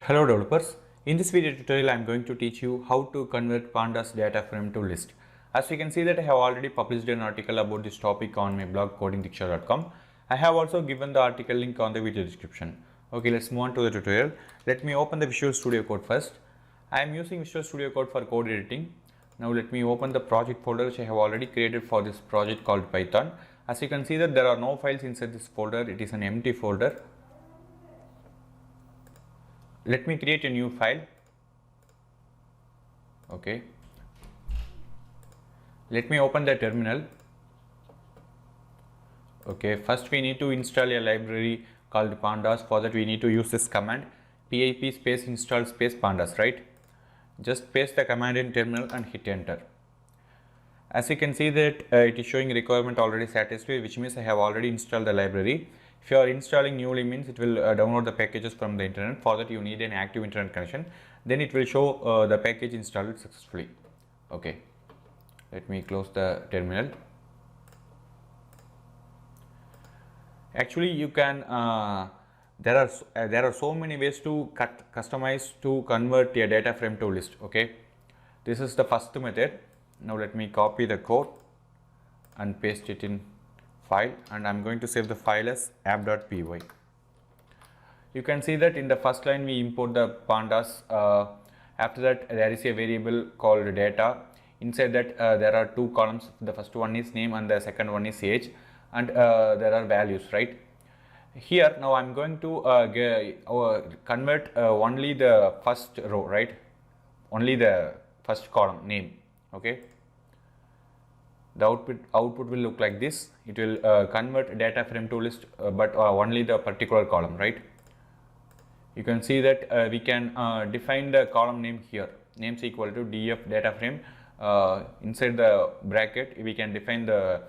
Hello developers, in this video tutorial I am going to teach you how to convert pandas data frame to list. As you can see that I have already published an article about this topic on my blog codingdiksha.com. I have also given the article link on the video description. Okay, let's move on to the tutorial. Let me open the Visual Studio Code first. I am using Visual Studio Code for code editing. Now let me open the project folder which I have already created for this project called Python. As you can see that there are no files inside this folder, it is an empty folder. Let me create a new file. Okay, let me open the terminal. Okay, first we need to install a library called pandas. For that we need to use this command pip space install space pandas, right? Just paste the command in terminal and hit enter. As you can see that it is showing requirement already satisfied, which means I have already installed the library. If you are installing newly means it will download the packages from the internet. For that you need an active internet connection. Then it will show the package installed successfully. Okay, let me close the terminal. Actually you can there are so many ways to customize to convert a data frame to list. Okay, this is the first method. Now let me copy the code and paste it in file, and I'm going to save the file as app.py. You can see that in the first line we import the pandas. After that there is a variable called data. Inside that there are two columns. The first one is name and the second one is age, and there are values, right? Here now I'm going to convert only the first row, right? Only the first column, name. Okay, the output will look like this. It will convert data frame to list, but only the particular column, right? You can see that we can define the column name here. Names equal to df data frame. Inside the bracket we can define the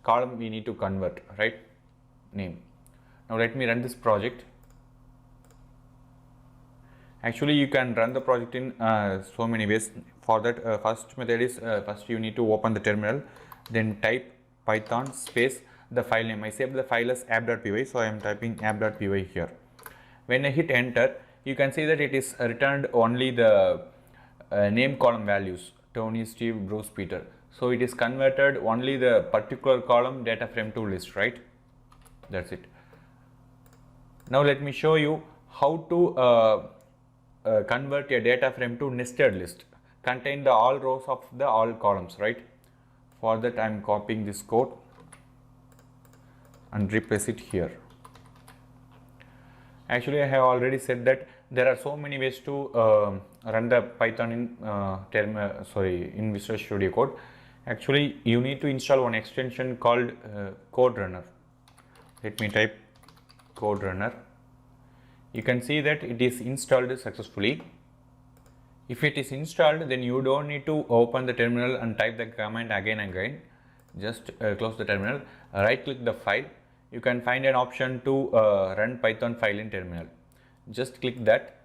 column we need to convert, right? Name. Now let me run this project. Actually you can run the project in so many ways. For that first method is first you need to open the terminal, then type python space the file name. I saved the file as app.py, so I am typing app.py here. When I hit enter, you can see that it is returned only the name column values, Tony, Steve, Bruce, Peter. So it is converted only the particular column data frame to list, right? That's it. Now let me show you how to convert a data frame to nested list, contain the all rows of the all columns, right? For that I am copying this code and replace it here. Actually I have already said that there are so many ways to run the Python in Visual Studio Code. Actually you need to install one extension called Code Runner. Let me type Code Runner. You can see that it is installed successfully. If it is installed, then you don't need to open the terminal and type the command again and again. Just close the terminal, right click the file. You can find an option to run Python file in terminal. Just click that.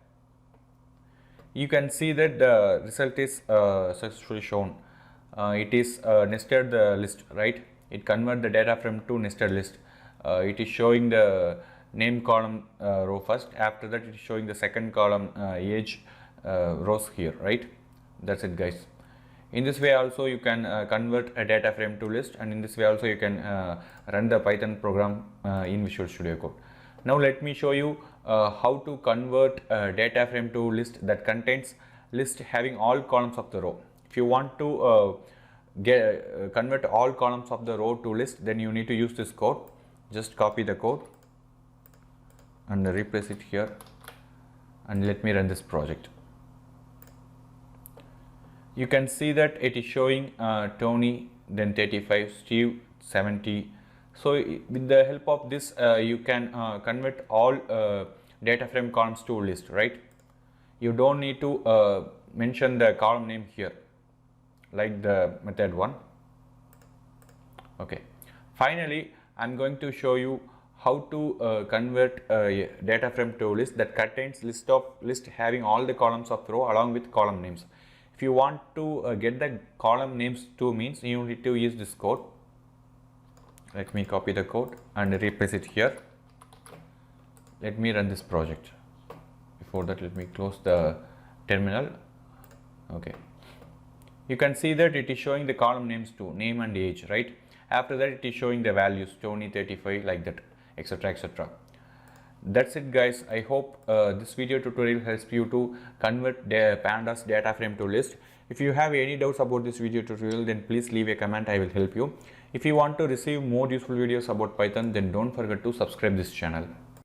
You can see that the result is successfully shown. It is nested the list, right? It convert the data frame to nested list. It is showing the name column row first. After that it is showing the second column age rows here, right? That's it, guys. In this way also you can convert a data frame to list, and in this way also you can run the Python program in Visual Studio Code. Now let me show you how to convert a data frame to list that contains list having all columns of the row. If you want to convert all columns of the row to list, then you need to use this code. Just copy the code and replace it here, and let me run this project. You can see that it is showing Tony, then 35, Steve, 70. So with the help of this you can convert all data frame columns to list, right? You don't need to mention the column name here like the method 1. Okay, finally I'm going to show you how to convert a data frame to list that contains list having all the columns of row along with column names. If you want to get the column names too, means you need to use this code. Let me copy the code and replace it here. Let me run this project. If before that let me close the terminal. Okay, you can see that it is showing the column names too, name and age, right? After that it is showing the values Tony 35 like that, etc, etc. That's it guys. I hope this video tutorial helps you to convert the pandas data frame to list. If you have any doubts about this video tutorial, then please leave a comment, I will help you. If you want to receive more useful videos about Python, then don't forget to subscribe this channel.